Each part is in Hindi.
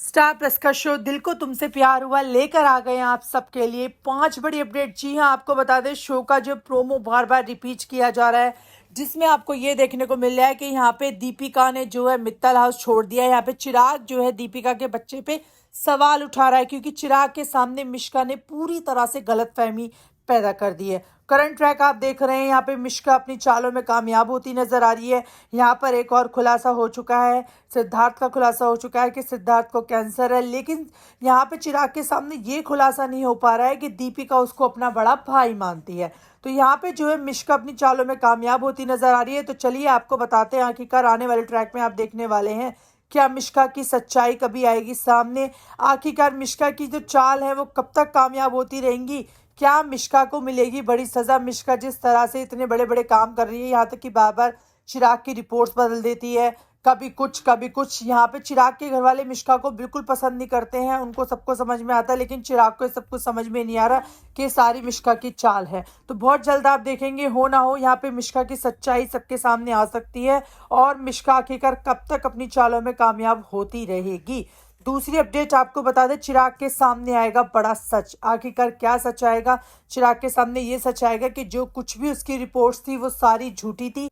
स्टार प्लस का शो दिल को तुमसे प्यार हुआ लेकर आ गए हैं आप सबके लिए 5 बड़ी अपडेट। जी हाँ, आपको बता दें शो का जो प्रोमो बार बार रिपीट किया जा रहा है, जिसमें आपको ये देखने को मिल रहा है कि यहाँ पे दीपिका ने जो है मित्तल हाउस छोड़ दिया है। यहाँ पे चिराग जो है दीपिका के बच्चे पे सवाल उठा रहा है, क्योंकि चिराग के सामने मिश्का ने पूरी तरह से गलतफहमी पैदा कर दी है। करंट ट्रैक आप देख रहे हैं, यहाँ पे मिश्का अपनी चालों में कामयाब होती नजर आ रही है। यहाँ पर एक और खुलासा हो चुका है, सिद्धार्थ का खुलासा हो चुका है कि सिद्धार्थ को कैंसर है। लेकिन यहाँ पे चिराग के सामने ये खुलासा नहीं हो पा रहा है कि दीपिका उसको अपना बड़ा भाई मानती है। तो यहाँ पे जो है मिश्का अपनी चालों में कामयाब होती नजर आ रही है। तो चलिए आपको बताते हैं, आखिरकार आने वाले ट्रैक में आप देखने वाले हैं क्या मिश्का की सच्चाई कभी आएगी सामने। आखिरकार मिश्का की जो चाल है वो कब तक कामयाब होती रहेंगी, क्या मिश्का को मिलेगी बड़ी सजा। मिश्का जिस तरह से इतने बड़े बड़े काम कर रही है, यहाँ तक कि बार बार चिराग की रिपोर्ट्स बदल देती है, कभी कुछ कभी कुछ। यहाँ पे चिराग के घर वाले मिश्का को बिल्कुल पसंद नहीं करते हैं, उनको सबको समझ में आता है, लेकिन चिराग को सब कुछ समझ में नहीं आ रहा कि सारी मिश्का की चाल है। तो बहुत जल्द आप देखेंगे, हो ना हो यहाँ पे मिश्का की सच्चाई सबके सामने आ सकती है और मिश्का आखिरकार कब तक अपनी चालों में कामयाब होती रहेगी। दूसरी अपडेट आपको बता दें, चिराग के सामने आएगा बड़ा सच। आखिरकार क्या सच आएगा? चिराग के सामने ये सच आएगा कि जो कुछ भी उसकी रिपोर्ट्स थी वो सारी झूठी थी,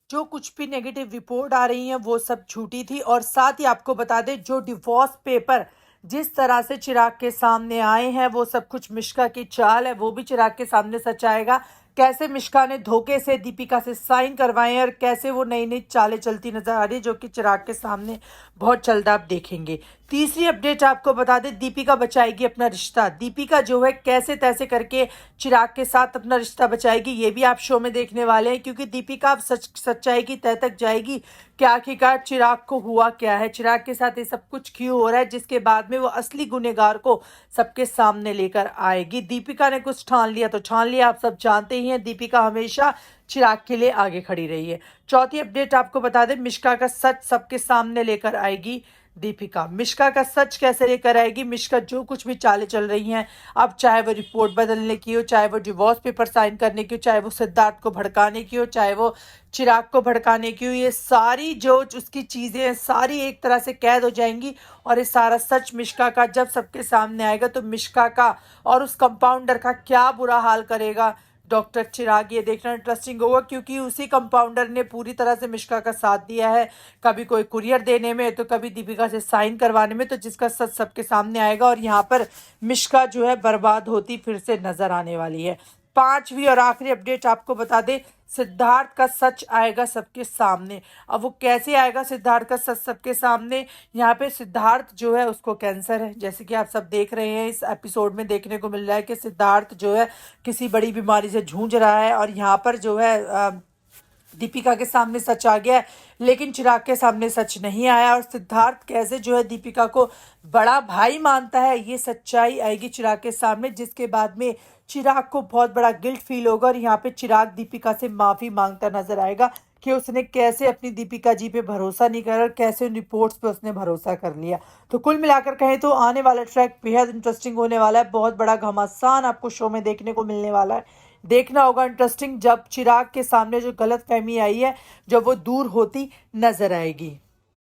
जो कुछ भी नेगेटिव रिपोर्ट आ रही हैं वो सब झूठी थी। और साथ ही आपको बता दें, जो डिवोर्स पेपर जिस तरह से चिराग के सामने आए हैं वो सब कुछ मिश्का की चाल है, वो भी चिराग के सामने सच आएगा। कैसे मिश्का ने धोखे से दीपिका से साइन करवाए हैं और कैसे वो नई नई चालें चलती नजर आ रही है, जो कि चिराग के सामने बहुत जल्द आप देखेंगे। तीसरी अपडेट आपको बता दें, दीपिका बचाएगी अपना रिश्ता। दीपिका जो है कैसे तैसे करके चिराग के साथ अपना रिश्ता बचाएगी, ये भी आप शो में देखने वाले हैं, क्योंकि दीपिका अब सच्चाई की तह तक जाएगी कि आखिरकार चिराग को हुआ क्या है, चिराग के साथ ये सब कुछ क्यों हो रहा है, जिसके बाद में वो असली गुनहगार को सबके सामने लेकर आएगी। दीपिका ने कुछ ठान लिया तो ठान लिया, आप सब जानते ही हैं, दीपिका हमेशा चिराग के लिए आगे खड़ी रही है। चौथी अपडेट आपको बता दें, मिश्का का सच सबके सामने लेकर आएगी दीपिका। मिश्का का सच कैसे लेकर आएगी? मिश्का जो कुछ भी चालें चल रही हैं, अब चाहे वो रिपोर्ट बदलने की हो, चाहे वो डिवोर्स पेपर साइन करने की हो, चाहे वो सिद्धार्थ को भड़काने की हो, चाहे वो चिराग को भड़काने की हो, ये सारी जो उसकी चीज़ें हैं सारी एक तरह से कैद हो जाएंगी। और ये सारा सच मिश्का का जब सबके सामने आएगा तो मिश्का का और उस कंपाउंडर का क्या बुरा हाल करेगा डॉक्टर चिराग, ये देखना इंटरेस्टिंग होगा, क्योंकि उसी कंपाउंडर ने पूरी तरह से मिश्का का साथ दिया है, कभी कोई कुरियर देने में तो कभी दीपिका से साइन करवाने में। तो जिसका सच सबके सामने आएगा और यहाँ पर मिश्का जो है बर्बाद होती फिर से नजर आने वाली है। पांचवी और आखिरी अपडेट आपको बता दें, सिद्धार्थ का सच आएगा सबके सामने। अब वो कैसे आएगा सिद्धार्थ का सच सबके सामने? यहाँ पे सिद्धार्थ जो है उसको कैंसर है, जैसे कि आप सब देख रहे हैं, इस एपिसोड में देखने को मिल रहा है कि सिद्धार्थ जो है किसी बड़ी बीमारी से जूझ रहा है। और यहाँ पर जो है दीपिका के सामने सच आ गया है, लेकिन चिराग के सामने सच नहीं आया। और सिद्धार्थ कैसे जो है दीपिका को बड़ा भाई मानता है, ये सच्चाई आएगी चिराग के सामने, जिसके बाद में चिराग को बहुत बड़ा गिल्ट फील होगा। और यहाँ पे चिराग दीपिका से माफी मांगता नजर आएगा कि उसने कैसे अपनी दीपिका जी पे भरोसा नहीं करा और कैसे उन रिपोर्ट्स पे उसने भरोसा कर लिया। तो कुल मिलाकर कहें तो आने वाला ट्रैक बेहद इंटरेस्टिंग होने वाला है, बहुत बड़ा घमासान आपको शो में देखने को मिलने वाला है। देखना होगा इंटरेस्टिंग, जब चिराग के सामने जो गलत फहमी आई है जब वो दूर होती नजर आएगी।